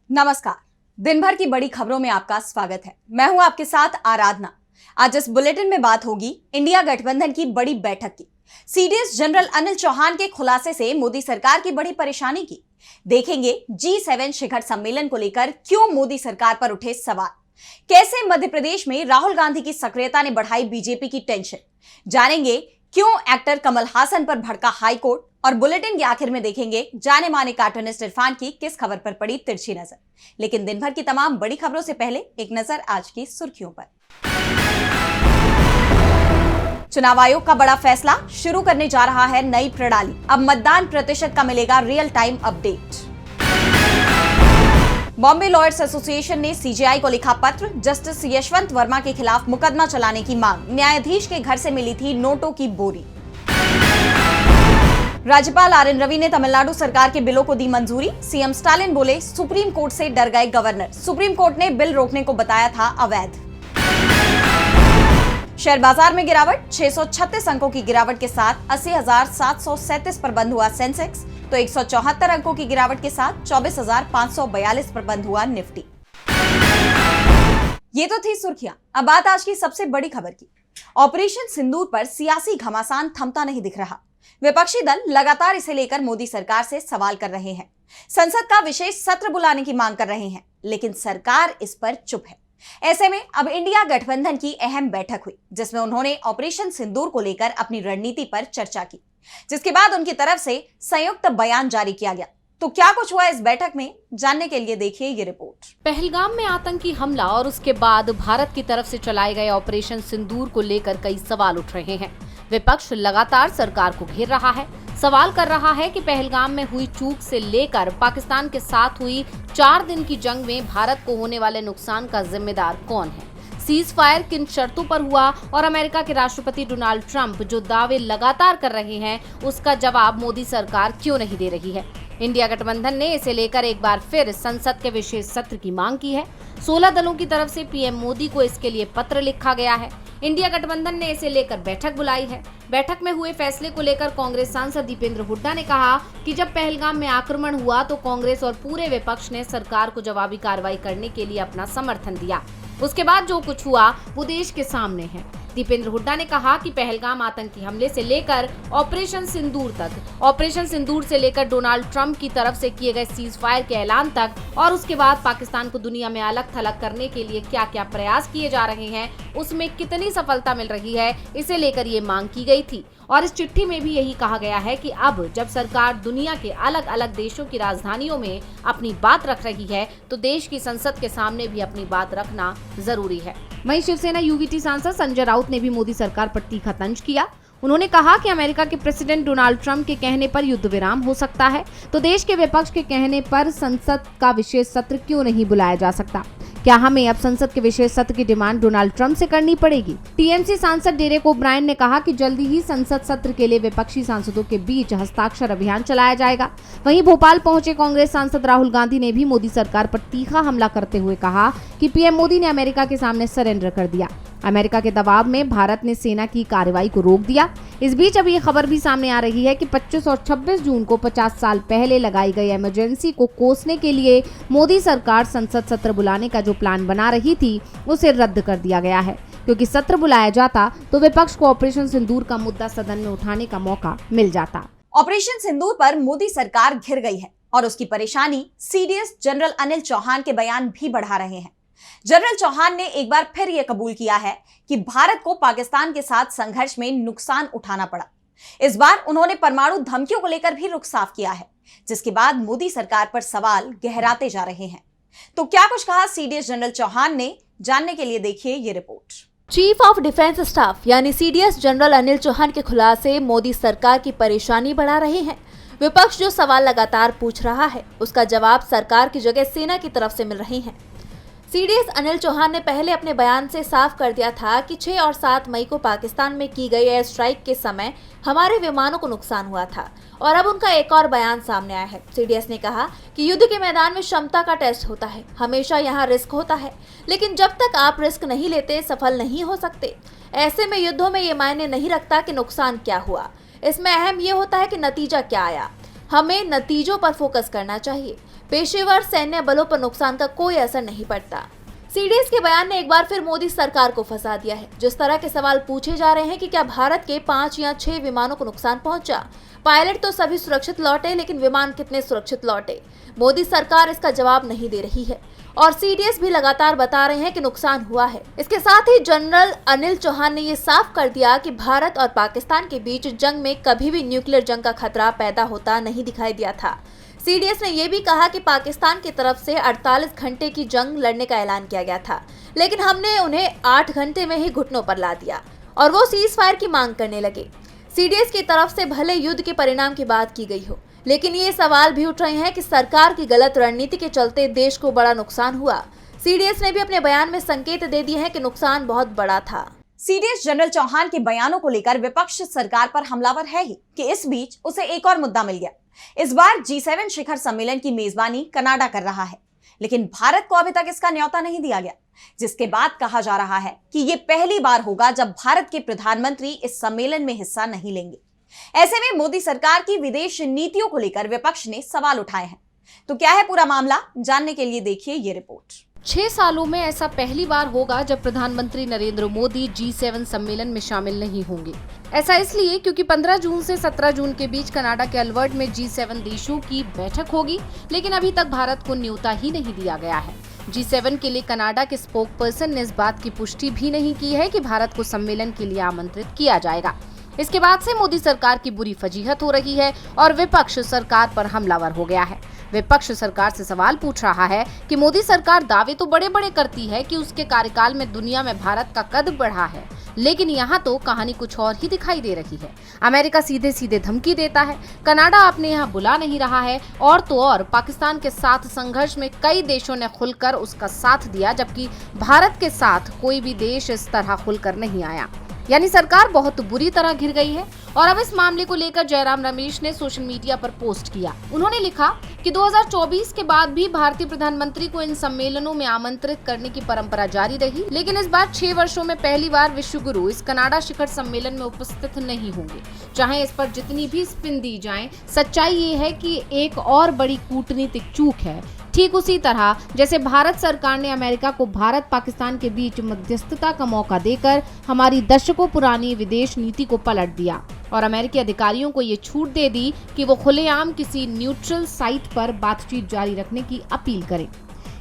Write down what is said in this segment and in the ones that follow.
नमस्कार। दिन भर की बड़ी खबरों में आपका स्वागत है। मैं हूं आपके साथ आराधना। आज इस बुलेटिन में बात होगी इंडिया गठबंधन की बड़ी बैठक की, सीडीएस जनरल अनिल चौहान के खुलासे से मोदी सरकार की बड़ी परेशानी की। देखेंगे G7 शिखर सम्मेलन को लेकर क्यों मोदी सरकार पर उठे सवाल, कैसे मध्य प्रदेश में राहुल गांधी की सक्रियता ने बढ़ाई बीजेपी की टेंशन, जानेंगे क्यों एक्टर कमल हासन पर भड़का हाईकोर्ट, और बुलेटिन के आखिर में देखेंगे जाने माने कार्टूनिस्ट इरफान की किस खबर पर पड़ी तिरछी नजर। लेकिन दिन भर की तमाम बड़ी खबरों से पहले एक नजर आज की सुर्खियों पर। चुनाव आयोग का बड़ा फैसला, शुरू करने जा रहा है नई प्रणाली। अब मतदान प्रतिशत का मिलेगा real time update. Bombay lawyers association ने सीजेआई को लिखा पत्र, जस्टिस यशवंत वर्मा के खिलाफ मुकदमा चलाने की मांग। न्यायाधीश के घर से मिली थी नोटों की बोरी। राज्यपाल आरएन रवि ने तमिलनाडु सरकार के बिलों को दी मंजूरी। सीएम स्टालिन बोले सुप्रीम कोर्ट से डर गए गवर्नर। सुप्रीम कोर्ट ने बिल रोकने को बताया था अवैध। शेयर बाजार में गिरावट, 636 अंकों की गिरावट के साथ 80,737 पर बंद हुआ सेंसेक्स, तो 174 अंकों की गिरावट के साथ 24,542 पर बंद हुआ निफ्टी। ये तो थी सुर्खियां। अब बात आज की सबसे बड़ी खबर की। ऑपरेशन सिंदूर पर सियासी घमासान थमता नहीं दिख रहा। विपक्षी दल लगातार इसे लेकर मोदी सरकार से सवाल कर रहे हैं, संसद का विशेष सत्र बुलाने की मांग कर रहे हैं, लेकिन सरकार इस पर चुप है। ऐसे में अब इंडिया गठबंधन की अहम बैठक हुई, जिसमें उन्होंने ऑपरेशन सिंदूर को लेकर अपनी रणनीति पर चर्चा की, जिसके बाद उनकी तरफ से संयुक्त बयान जारी किया गया। तो क्या कुछ हुआ इस बैठक में, जानने के लिए देखिए ये रिपोर्ट। पहलगाम में आतंकी हमला और उसके बाद भारत की तरफ से चलाए गए ऑपरेशन सिंदूर को लेकर कई सवाल उठ रहे हैं। विपक्ष लगातार सरकार को घेर रहा है, सवाल कर रहा है कि पहलगाम में हुई चूक से लेकर पाकिस्तान के साथ हुई 4 दिन की जंग में भारत को होने वाले नुकसान का जिम्मेदार कौन है, सीज फायर किन शर्तों पर हुआ, और अमेरिका के राष्ट्रपति डोनाल्ड ट्रंप जो दावे लगातार कर रहे हैं उसका जवाब मोदी सरकार क्यों नहीं दे रही है। इंडिया गठबंधन ने इसे लेकर एक बार फिर संसद के विशेष सत्र की मांग की है। 16 दलों की तरफ से पीएम मोदी को इसके लिए पत्र लिखा गया है। इंडिया गठबंधन ने इसे लेकर बैठक बुलाई है। बैठक में हुए फैसले को लेकर कांग्रेस सांसद दीपेंद्र हुड्डा ने कहा कि जब पहलगाम में आक्रमण हुआ तो कांग्रेस और पूरे विपक्ष ने सरकार को जवाबी कार्रवाई करने के लिए अपना समर्थन दिया। उसके बाद जो कुछ हुआ वो देश के सामने है। दीपेंद्र हुड्डा ने कहा कि पहलगाम आतंकी हमले से लेकर ऑपरेशन सिंदूर तक, ऑपरेशन सिंदूर से लेकर डोनाल्ड ट्रंप की तरफ से किए गए सीज फायर के ऐलान तक, और उसके बाद पाकिस्तान को दुनिया में अलग थलग करने के लिए क्या क्या प्रयास किए जा रहे हैं, उसमें कितनी सफलता मिल रही है, इसे लेकर ये मांग की गई थी। और इस चिट्ठी में भी यही कहा गया है कि अब जब सरकार दुनिया के अलग अलग देशों की राजधानियों में अपनी बात रख रही है तो देश की संसद के सामने भी अपनी बात रखना जरूरी है। वहीं शिवसेना यूवीटी सांसद संजय राउत ने भी मोदी सरकार पर तीखा तंज किया। उन्होंने कहा कि अमेरिका के प्रेसिडेंट डोनाल्ड ट्रंप के कहने पर युद्ध विराम हो सकता है, तो देश के विपक्ष के कहने पर संसद का विशेष सत्र क्यों नहीं बुलाया जा सकता। क्या हमें अब संसद के विशेष सत्र की डिमांड डोनाल्ड ट्रंप से करनी पड़ेगी। टीएमसी सांसद डेरेक ओब्रायन ने कहा कि जल्दी ही संसद सत्र के लिए विपक्षी सांसदों के बीच हस्ताक्षर अभियान चलाया जाएगा। वहीं भोपाल पहुंचे कांग्रेस सांसद राहुल गांधी ने भी मोदी सरकार पर तीखा हमला करते हुए कहा कि पीएम मोदी ने अमेरिका के सामने सरेंडर कर दिया। अमेरिका के दबाव में भारत ने सेना की कार्रवाई को रोक दिया। इस बीच अब ये खबर भी सामने आ रही है कि 25 और 26 जून को 50 साल पहले लगाई गई इमरजेंसी को कोसने के लिए मोदी सरकार संसद सत्र बुलाने का जो प्लान बना रही थी उसे रद्द कर दिया गया है, क्योंकि सत्र बुलाया जाता तो विपक्ष को ऑपरेशन सिंदूर का मुद्दा सदन में उठाने का मौका मिल जाता। ऑपरेशन सिंदूर पर मोदी सरकार घिर गई है और उसकी परेशानी सीडीएस जनरल अनिल चौहान के बयान भी बढ़ा रहे हैं। जनरल चौहान ने एक बार फिर यह कबूल किया है कि भारत को पाकिस्तान के साथ संघर्ष में नुकसान उठाना पड़ा। इस बार उन्होंने परमाणु धमकियों को लेकर भी रुख साफ किया है, जिसके बाद मोदी सरकार पर सवाल गहराते जा रहे हैं। तो क्या कुछ कहा सीडीएस जनरल चौहान ने, जानने के लिए देखिए ये report. Chief of defence staff यानी सीडीएस जनरल अनिल चौहान के खुलासे मोदी सरकार की परेशानी बढ़ा रहे हैं। विपक्ष जो सवाल लगातार पूछ रहा है उसका जवाब सरकार की जगह सेना की तरफ से मिल रहे हैं। सीडीएस अनिल चौहान ने पहले अपने बयान से साफ कर दिया था कि 6 और 7 मई को पाकिस्तान में की गई एयर स्ट्राइक के समय हमारे विमानों को नुकसान हुआ था, और अब उनका एक और बयान सामने आया है। सीडीएस ने कहा कि युद्ध के मैदान में क्षमता का टेस्ट होता है, हमेशा यहाँ रिस्क होता है, लेकिन जब तक आप रिस्क नहीं लेते सफल नहीं हो सकते। ऐसे में युद्धों में ये मायने नहीं रखता कि नुकसान क्या हुआ, इसमें अहम ये होता है कि नतीजा क्या आया। हमें नतीजों पर फोकस करना चाहिए। पेशेवर सैन्य बलों पर नुकसान का कोई असर नहीं पड़ता। सीडीएस के बयान ने एक बार फिर मोदी सरकार को फंसा दिया है। जिस तरह के सवाल पूछे जा रहे हैं कि क्या भारत के 5 या 6 विमानों को नुकसान पहुंचा, पायलट तो सभी सुरक्षित लौटे, लेकिन विमान कितने सुरक्षित लौटे, मोदी सरकार इसका जवाब नहीं दे रही है और सीडीएस भी लगातार बता रहे हैं कि नुकसान हुआ है। इसके साथ ही जनरल अनिल चौहान ने ये साफ कर दिया कि भारत और पाकिस्तान के बीच जंग में कभी भी न्यूक्लियर जंग का खतरा पैदा होता नहीं दिखाई दिया था। सीडीएस ने यह भी कहा कि पाकिस्तान की तरफ से 48 घंटे की जंग लड़ने का ऐलान किया गया था, लेकिन हमने उन्हें 8 घंटे में ही घुटनों पर ला दिया और वो सीज फायर की मांग करने लगे। सीडीएस की तरफ से भले युद्ध के परिणाम की बात की गई हो, लेकिन ये सवाल भी उठ रहे हैं कि सरकार की गलत रणनीति के चलते देश को बड़ा नुकसान हुआ। सीडीएस ने भी अपने बयान में संकेत दे दिए हैं कि नुकसान बहुत बड़ा था। सीडीएस जनरल चौहान के बयानों को लेकर विपक्ष सरकार पर हमलावर है ही कि इस बीच उसे एक और मुद्दा मिल गया। इस बार G7 शिखर सम्मेलन की मेजबानी कनाडा कर रहा है, लेकिन भारत को अभी तक इसका न्योता नहीं दिया गया, जिसके बाद कहा जा रहा है कि ये पहली बार होगा जब भारत के प्रधानमंत्री इस सम्मेलन में हिस्सा नहीं लेंगे। ऐसे में मोदी सरकार की विदेश नीतियों को लेकर विपक्ष ने सवाल उठाए हैं। तो क्या है पूरा मामला, जानने के लिए देखिए ये रिपोर्ट। 6 सालों में ऐसा पहली बार होगा जब प्रधानमंत्री नरेंद्र मोदी G7 सम्मेलन में शामिल नहीं होंगे। ऐसा इसलिए क्योंकि 15 जून से 17 जून के बीच कनाडा के अल्बर्ट में G7 देशों की बैठक होगी, लेकिन अभी तक भारत को न्योता ही नहीं दिया गया है। G7 के लिए कनाडा के स्पोक पर्सन ने इस बात की पुष्टि भी नहीं की है कि भारत को सम्मेलन के लिए आमंत्रित किया जाएगा। इसके बाद से मोदी सरकार की बुरी फजीहत हो रही है और विपक्ष सरकार पर हमलावर हो गया है। विपक्ष सरकार से सवाल पूछ रहा है कि मोदी सरकार दावे तो बड़े बड़े करती है कि उसके कार्यकाल में दुनिया में भारत का कद बढ़ा है, लेकिन यहाँ तो कहानी कुछ और ही दिखाई दे रही है। अमेरिका सीधे सीधे धमकी देता है, कनाडा अपने यहाँ बुला नहीं रहा है, और तो और पाकिस्तान के साथ संघर्ष में कई देशों ने खुलकर उसका साथ दिया, जबकि भारत के साथ कोई भी देश इस तरह खुलकर नहीं आया। यानी सरकार बहुत बुरी तरह घिर गई है। और अब इस मामले को लेकर जयराम रमेश ने सोशल मीडिया पर पोस्ट किया। उन्होंने लिखा कि 2024 के बाद भी भारतीय प्रधानमंत्री को इन सम्मेलनों में आमंत्रित करने की परंपरा जारी रही, लेकिन इस बार 6 वर्षों में पहली बार विश्व गुरु इस कनाडा शिखर सम्मेलन में उपस्थित नहीं होंगे। चाहे इस पर जितनी भी स्पिन दी जाए, सच्चाई ये है कि एक और बड़ी कूटनीतिक चूक है। ठीक उसी तरह जैसे भारत सरकार ने अमेरिका को भारत पाकिस्तान के बीच मध्यस्थता का मौका देकर हमारी दशकों पुरानी विदेश नीति को पलट दिया और अमेरिकी अधिकारियों को ये छूट दे दी कि वो खुलेआम किसी न्यूट्रल साइट पर बातचीत जारी रखने की अपील करें।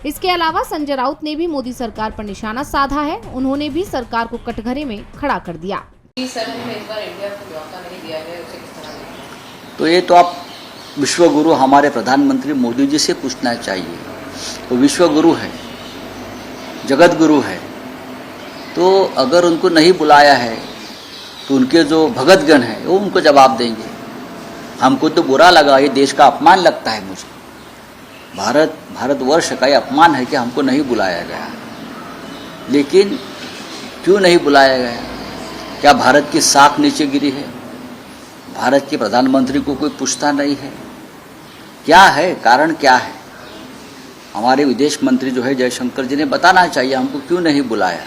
इसके अलावा संजय राउत ने भी मोदी सरकार पर निशाना साधा है। उन्होंने भी सरकार को कटघरे में खड़ा कर दिया। तो ये तो आप विश्व गुरु हमारे प्रधानमंत्री मोदी जी से पूछना चाहिए। वो विश्व गुरु है, जगत गुरु है, तो अगर उनको नहीं बुलाया है तो उनके जो भगतगण हैं वो उनको जवाब देंगे। हमको तो बुरा लगा, ये देश का अपमान लगता है मुझे। भारतवर्ष का ये अपमान है कि हमको नहीं बुलाया गया। लेकिन क्यों नहीं बुलाया गया? क्या भारत की साख नीचे गिरी है? भारत के प्रधानमंत्री को कोई पूछता नहीं है? क्या है कारण, क्या है? हमारे विदेश मंत्री जो है जयशंकर जी ने बताना चाहिए हमको क्यों नहीं बुलाया।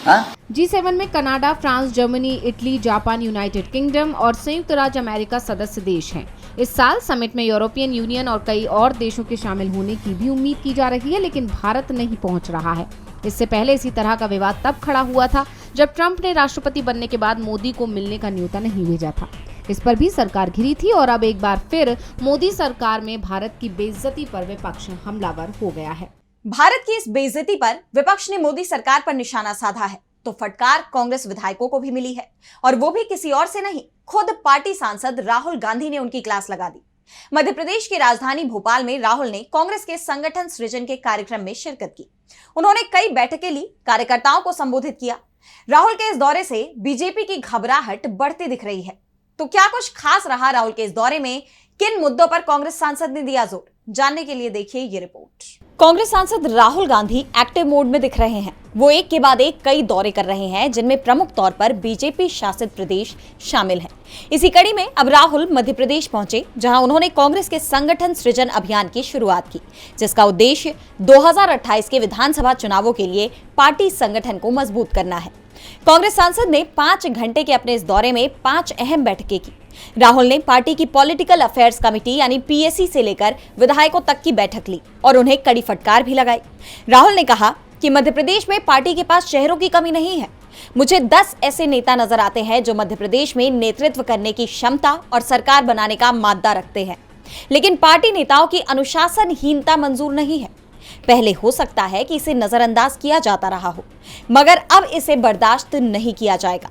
हाँ? G7 में Canada, France, Germany, Italy, Japan, United kingdom और संयुक्त राज्य अमेरिका सदस्य देश हैं। इस साल समिट में यूरोपियन यूनियन और कई और देशों के शामिल होने की भी उम्मीद की जा रही है, लेकिन भारत नहीं पहुंच रहा है। इससे पहले इसी तरह का विवाद तब खड़ा हुआ था जब ट्रंप ने राष्ट्रपति बनने के बाद मोदी को मिलने का न्योता नहीं भेजा था। इस पर भी सरकार घिरी थी और अब एक बार फिर मोदी सरकार में भारत की बेइज्जती पर विपक्ष हमलावर हो गया है। भारत की इस बेइज्जती पर विपक्ष ने मोदी सरकार पर निशाना साधा है, तो फटकार कांग्रेस विधायकों को भी मिली है, और वो भी किसी और से नहीं, खुद पार्टी सांसद राहुल गांधी ने उनकी क्लास लगा दी। मध्य प्रदेश की राजधानी भोपाल में राहुल ने कांग्रेस के संगठन सृजन के कार्यक्रम में शिरकत की। उन्होंने कई बैठकें ली, कार्यकर्ताओं को संबोधित किया। राहुल के इस दौरे से बीजेपी की घबराहट बढ़ती दिख रही है। तो क्या कुछ खास रहा राहुल के इस दौरे में? किन मुद्दों पर कांग्रेस सांसद ने दिया जोर? जानने के लिए देखिए ये रिपोर्ट। कांग्रेस सांसद राहुल गांधी एक्टिव मोड में दिख रहे हैं। वो एक के बाद एक कई दौरे कर रहे हैं, जिनमें प्रमुख तौर पर बीजेपी शासित प्रदेश शामिल हैं। इसी कड़ी में अब राहुल मध्य प्रदेश पहुंचे, जहां उन्होंने कांग्रेस के संगठन सृजन अभियान की शुरुआत की, जिसका उद्देश्य 2028 के विधानसभा चुनावों के लिए पार्टी संगठन को मजबूत करना है। कांग्रेस सांसद ने 5 घंटे के अपने इस दौरे में 5 अहम बैठकें की। राहुल ने पार्टी की पॉलिटिकल अफेयर्स कमेटी यानी पीएसी से लेकर विधायकों तक की बैठक ली और उन्हें कड़ी फटकार भी लगाई। राहुल ने कहा कि मध्य प्रदेश में पार्टी के पास चेहरों की कमी नहीं है। मुझे 10 ऐसे नेता नजर आते हैं जो मध्य प्रदेश में नेतृत्व करने की क्षमता और सरकार बनाने का माद्दा रखते हैं, लेकिन पार्टी नेताओं की अनुशासनहीनता मंजूर नहीं है। पहले हो सकता है कि इसे नजरअंदाज किया जाता रहा हो, मगर अब इसे बर्दाश्त नहीं किया जाएगा।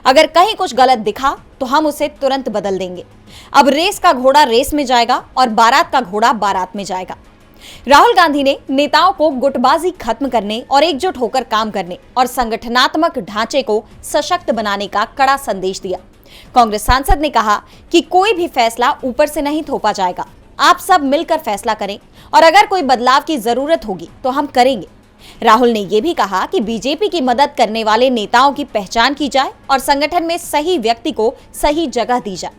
अगर कहीं कुछ गलत दिखा तो हम उसे तुरंत बदल देंगे। अब रेस का घोड़ा रेस में जाएगा और बारात का घोड़ा बारात में जाएगा। राहुल गांधी ने नेताओं को गुटबाजी खत्म करने और एकजुट होकर काम करने और संगठनात्मक ढांचे को सशक्त बनाने का कड़ा संदेश दिया। कांग्रेस सांसद ने कहा कि कोई भी फैसला ऊपर से नहीं थोपा जाएगा, आप सब मिलकर फैसला करें और अगर कोई बदलाव की जरूरत होगी तो हम करेंगे। राहुल ने यह भी कहा कि बीजेपी की मदद करने वाले नेताओं की पहचान की जाए और संगठन में सही व्यक्ति को सही जगह दी जाए।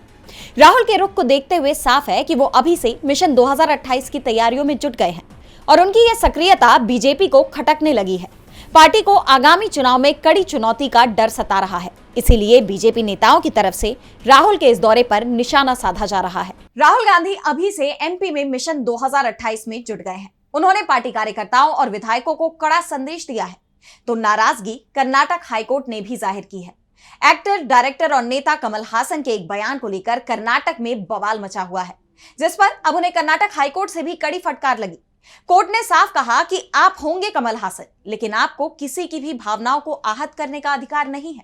राहुल के रुख को देखते हुए साफ है कि वो अभी से मिशन 2028 की तैयारियों में जुट गए हैं और उनकी यह सक्रियता बीजेपी को खटकने लगी है। पार्टी को आगामी चुनाव में कड़ी चुनौती का डर सता रहा है, इसीलिए बीजेपी नेताओं की तरफ से राहुल के इस दौरे पर निशाना साधा जा रहा है। राहुल गांधी अभी से एमपी में मिशन 2028 में जुट गए हैं। उन्होंने पार्टी कार्यकर्ताओं और विधायकों को कड़ा संदेश दिया है, तो नाराजगी कर्नाटक हाईकोर्ट ने भी जाहिर की है। एक्टर, डायरेक्टर और नेता कमल हासन के एक बयान को लेकर कर्नाटक में बवाल मचा हुआ है, जिस पर अब उन्हें कर्नाटक हाईकोर्ट से भी कड़ी फटकार लगी। कोर्ट ने साफ कहा कि आप होंगे कमल हासन, लेकिन आपको किसी की भी भावनाओं को आहत करने का अधिकार नहीं है।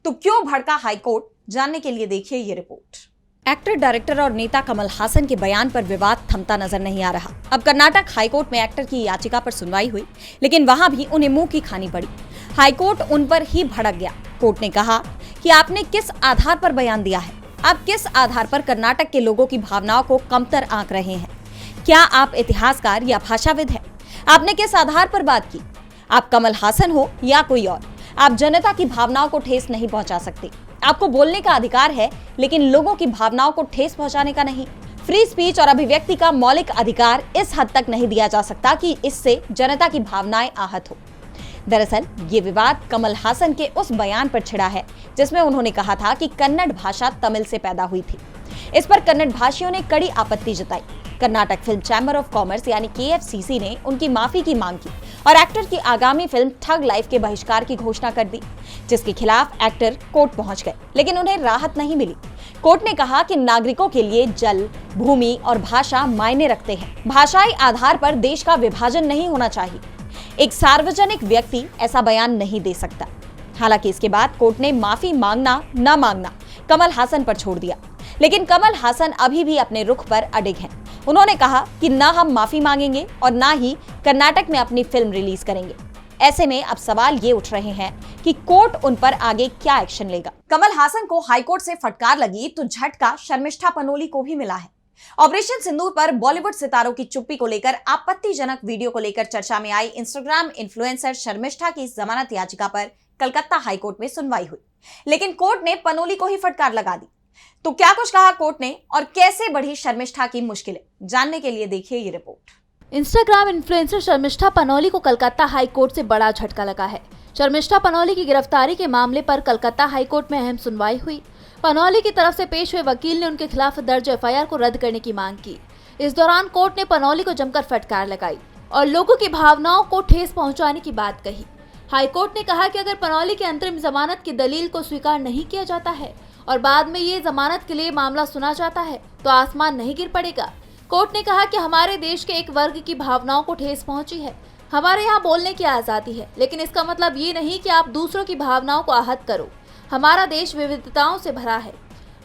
तो क्यों भड़का हाईकोर्ट, जानने के लिए देखिए ये रिपोर्ट। एक्टर, डायरेक्टर और नेता कमल हासन के बयान पर विवाद थमता नजर नहीं आ रहा। अब कर्नाटक हाईकोर्ट में एक्टर की याचिका पर सुनवाई हुई, लेकिन वहां भी उन्हें मुंह की खानी पड़ी। हाईकोर्ट उन पर ही भड़क गया। कोर्ट ने कहा कि आपने किस आधार पर बयान दिया है, आप किस आधार पर कर्नाटक के लोगों की भावनाओं को कमतर आंक रहे हैं? क्या आप इतिहासकार या भाषाविद हैं? आपने किस आधार पर बात की? आप कमल हासन हो या कोई और, आप जनता की भावनाओं को ठेस नहीं पहुंचा सकते। आपको बोलने का अधिकार है, लेकिन लोगों की भावनाओं को ठेस पहुंचाने का नहीं। फ्री स्पीच और अभिव्यक्ति का मौलिक अधिकार इस हद तक नहीं दिया जा सकता कि इससे जनता की भावनाएं आहत हो। दरअसल ये विवाद कमल हासन के उस बयान पर छिड़ा है जिसमें उन्होंने कहा था कि कन्नड़ भाषा तमिल से पैदा हुई थी। इस पर कन्नड़ भाषियों ने कड़ी आपत्ति जताई। Karnataka film chamber of commerce यानी KFCC ने उनकी माफी की मांग की और एक्टर की आगामी फिल्म ठग लाइफ के बहिष्कार की घोषणा कर दी, जिसके खिलाफ एक्टर कोर्ट पहुंच गए, लेकिन उन्हें राहत नहीं मिली। कोर्ट ने कहा कि नागरिकों के लिए जल, भूमि और भाषा मायने रखते हैं। भाषाई आधार पर देश का विभाजन नहीं होना चाहिए। एक सार्वजनिक व्यक्ति ऐसा बयान नहीं दे सकता। हालांकि इसके बाद कोर्ट ने माफी मांगना न मांगना कमल हासन पर छोड़ दिया, लेकिन कमल हासन अभी भी अपने रुख पर अडिग हैं। उन्होंने कहा कि न हम माफी मांगेंगे और न ही कर्नाटक में अपनी फिल्म रिलीज करेंगे। ऐसे में अब सवाल ये उठ रहे हैं कि कोर्ट उन पर आगे क्या एक्शन लेगा। कमल हासन को हाईकोर्ट से फटकार लगी तो झटका शर्मिष्ठा पनोली को भी मिला है। ऑपरेशन सिंदूर पर बॉलीवुड सितारों की चुप्पी को लेकर आपत्तिजनक वीडियो को लेकर चर्चा में आई इंस्टाग्राम इन्फ्लुएंसर शर्मिष्ठा की जमानत याचिका पर कलकत्ता हाईकोर्ट में सुनवाई हुई, लेकिन कोर्ट ने पनोली को ही फटकार लगा दी। तो क्या कुछ कहा कोर्ट ने और कैसे बढ़ी शर्मिष्ठा की मुश्किलें, जानने के लिए देखिए ये report. Instagram influencer Sharmistha Panoli को कलकत्ता हाईकोर्ट से बड़ा झटका लगा है। शर्मिष्ठा पनोली की गिरफ्तारी के मामले पर कलकत्ता हाईकोर्ट में अहम सुनवाई हुई। पनोली की तरफ से पेश हुए वकील ने उनके खिलाफ दर्ज FIR को रद्द करने की मांग की। इस दौरान कोर्ट ने पनोली को जमकर फटकार लगाई और लोगों की भावनाओं को ठेस पहुंचाने की बात कही। हाईकोर्ट ने कहा कि अगर पनोली की अंतरिम जमानत की दलील को स्वीकार नहीं किया जाता है और बाद में ये जमानत के लिए मामला सुना जाता है तो आसमान नहीं गिर पड़ेगा। कोर्ट ने कहा कि हमारे देश के एक वर्ग की भावनाओं को ठेस पहुंची है। हमारे यहाँ बोलने की आज़ादी है, लेकिन इसका मतलब ये नहीं कि आप दूसरों की भावनाओं को आहत करो। हमारा देश विविधताओं से भरा है।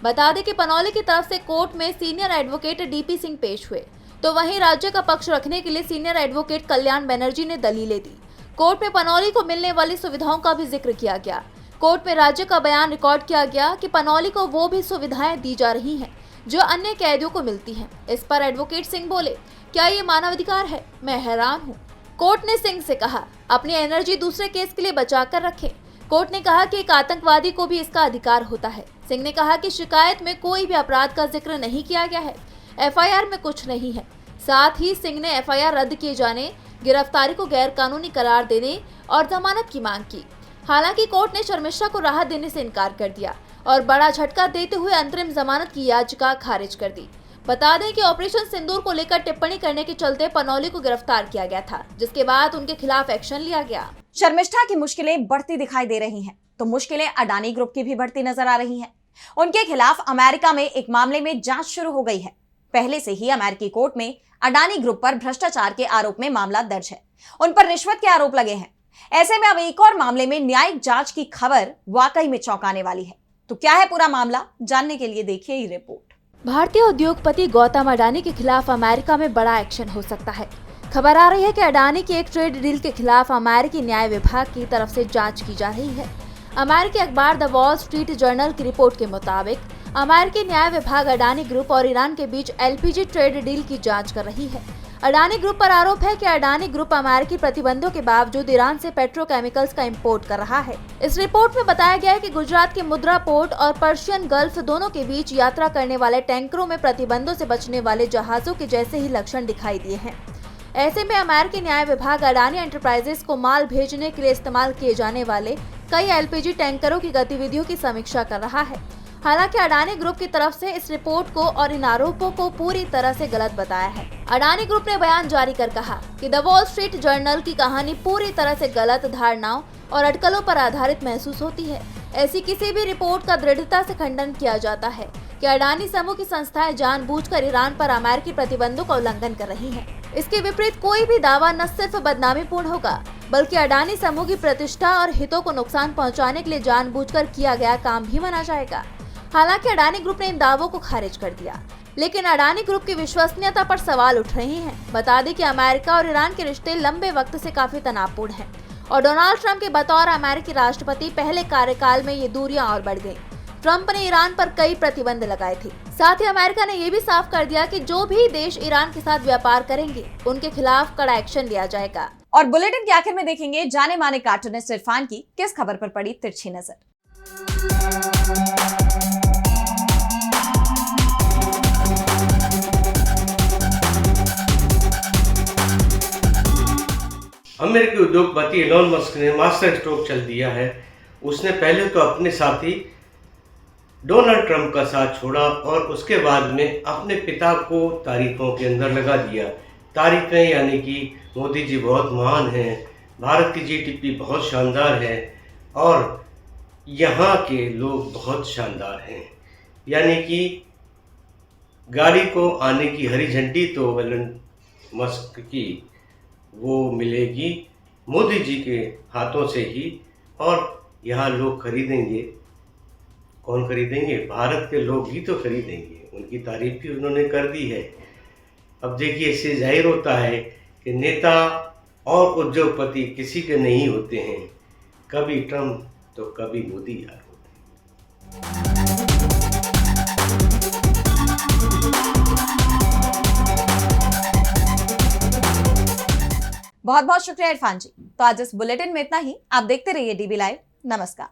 बता दें कि पनोली की तरफ से कोर्ट में सीनियर एडवोकेट DP सिंह पेश हुए, तो वहीं राज्य का पक्ष रखने के लिए सीनियर एडवोकेट कल्याण बनर्जी ने दलीलें दी। कोर्ट में पनोली को मिलने वाली सुविधाओं का भी जिक्र किया गया। कोर्ट में राज्य का बयान रिकॉर्ड किया गया कि पनोली को वो भी सुविधाएं दी जा रही हैं जो अन्य कैदियों को मिलती हैं। इस पर एडवोकेट सिंह बोले, क्या ये मानवाधिकार है? मैं हैरान हूँ। कोर्ट ने सिंह से कहा, अपनी एनर्जी दूसरे केस के लिए बचा कर रखें। कोर्ट ने कहा कि एक आतंकवादी को भी इसका अधिकार होता है। सिंह ने कहा कि शिकायत में कोई भी अपराध का जिक्र नहीं किया गया है, FIR में कुछ नहीं है। साथ ही सिंह ने FIR रद्द किए जाने, गिरफ्तारी को गैर कानूनी करार देने और जमानत की मांग की। हालांकि कोर्ट ने शर्मिष्ठा को राहत देने से इनकार कर दिया और बड़ा झटका देते हुए अंतरिम जमानत की याचिका खारिज कर दी। बता दें कि ऑपरेशन सिंदूर को लेकर टिप्पणी करने के चलते पनौली को गिरफ्तार किया गया था, जिसके बाद उनके खिलाफ एक्शन लिया गया। शर्मिष्ठा की मुश्किलें बढ़ती दिखाई दे रही हैं, तो मुश्किलें अडानी ग्रुप की भी बढ़ती नजर आ रही हैं। उनके खिलाफ अमेरिका में एक मामले में जांच शुरू हो गई है। पहले से ही अमेरिकी कोर्ट में अडानी ग्रुप पर भ्रष्टाचार के आरोप में मामला दर्ज है। उन पर रिश्वत के आरोप लगे हैं। ऐसे में अब एक और मामले में न्यायिक जांच की खबर वाकई में चौंकाने वाली है। तो क्या है पूरा मामला, जानने के लिए देखिए ये रिपोर्ट। भारतीय उद्योगपति गौतम अडानी के खिलाफ अमेरिका में बड़ा एक्शन हो सकता है। खबर आ रही है कि अडानी की एक ट्रेड डील के खिलाफ अमेरिकी न्याय विभाग की तरफ से जांच की जा रही है। अमेरिकी अखबार द वॉल स्ट्रीट जर्नल की रिपोर्ट के मुताबिक अमेरिकी न्याय विभाग अडानी ग्रुप और ईरान के बीच एलपीजी ट्रेड डील की जांच कर रही है। अडानी ग्रुप पर आरोप है कि अडानी ग्रुप अमेरिकी प्रतिबंधों के बावजूद ईरान से पेट्रोकेमिकल्स का इंपोर्ट कर रहा है। इस रिपोर्ट में बताया गया है कि गुजरात के मुद्रा पोर्ट और पर्शियन गल्फ दोनों के बीच यात्रा करने वाले टैंकरों में प्रतिबंधों से बचने वाले जहाजों के जैसे ही लक्षण दिखाई दिए हैं। ऐसे में अमेरिकी न्याय विभाग अडानी एंटरप्राइजेस को माल भेजने के लिए इस्तेमाल किए जाने वाले कई एलपीजी टैंकरों की गतिविधियों की समीक्षा कर रहा है। हालांकि अडानी ग्रुप की तरफ से इस रिपोर्ट को और इन आरोपों को पूरी तरह से गलत बताया है। अडानी ग्रुप ने बयान जारी कर कहा कि द वॉल स्ट्रीट जर्नल की कहानी पूरी तरह से गलत धारणाओं और अटकलों पर आधारित महसूस होती है। ऐसी किसी भी रिपोर्ट का दृढ़ता से खंडन किया जाता है कि अडानी समूह की संस्थाएं जानबूझकर ईरान पर अमेरिकी प्रतिबंधों का उल्लंघन कर रही हैं। इसके विपरीत कोई भी दावा न सिर्फ बदनामीपूर्ण होगा, बल्कि अडानी समूह की प्रतिष्ठा और हितों को नुकसान पहुंचाने के लिए जानबूझकर किया गया काम भी माना जाएगा। हालांकि अडानी ग्रुप ने इन दावों को खारिज कर दिया, लेकिन अडानी ग्रुप की विश्वसनीयता पर सवाल उठ रहे हैं। बता दें कि अमेरिका और ईरान के रिश्ते लंबे वक्त से काफी तनावपूर्ण हैं और डोनाल्ड ट्रंप के बतौर अमेरिकी राष्ट्रपति पहले कार्यकाल में ये दूरियां और बढ़ गईं। ट्रंप ने ईरान पर कई प्रतिबंध लगाए थे। साथ ही अमेरिका ने ये भी साफ कर दिया कि जो भी देश ईरान के साथ व्यापार करेंगे उनके खिलाफ कड़ा एक्शन लिया जाएगा। और बुलेटिन के आखिर में देखेंगे जाने माने कार्टूनिस्ट इरफान की किस खबर पर पड़ी तिरछी नजर। अमेरिकी उद्योगपति एलोन मस्क ने मास्टर स्ट्रोक चल दिया है। उसने पहले तो अपने साथी डोनाल्ड ट्रंप का साथ छोड़ा और उसके बाद में अपने पिता को तारीखों के अंदर लगा दिया। तारीखें यानी कि मोदी जी बहुत महान हैं, भारत की जीडीपी बहुत शानदार है और यहाँ के लोग बहुत शानदार हैं। यानी कि गाड़ी को आने की हरी झंडी तो एलोन मस्क की वो मिलेगी मोदी जी के हाथों से ही, और यहाँ लोग खरीदेंगे। कौन खरीदेंगे? भारत के लोग ही तो खरीदेंगे। उनकी तारीफ भी उन्होंने कर दी है। अब देखिए, इससे जाहिर होता है कि नेता और उद्योगपति किसी के नहीं होते हैं, कभी ट्रंप तो कभी मोदी यार होते हैं। बहुत बहुत शुक्रिया इरफान जी। तो आज इस बुलेटिन में इतना ही। आप देखते रहिए डीबी लाइव। नमस्कार।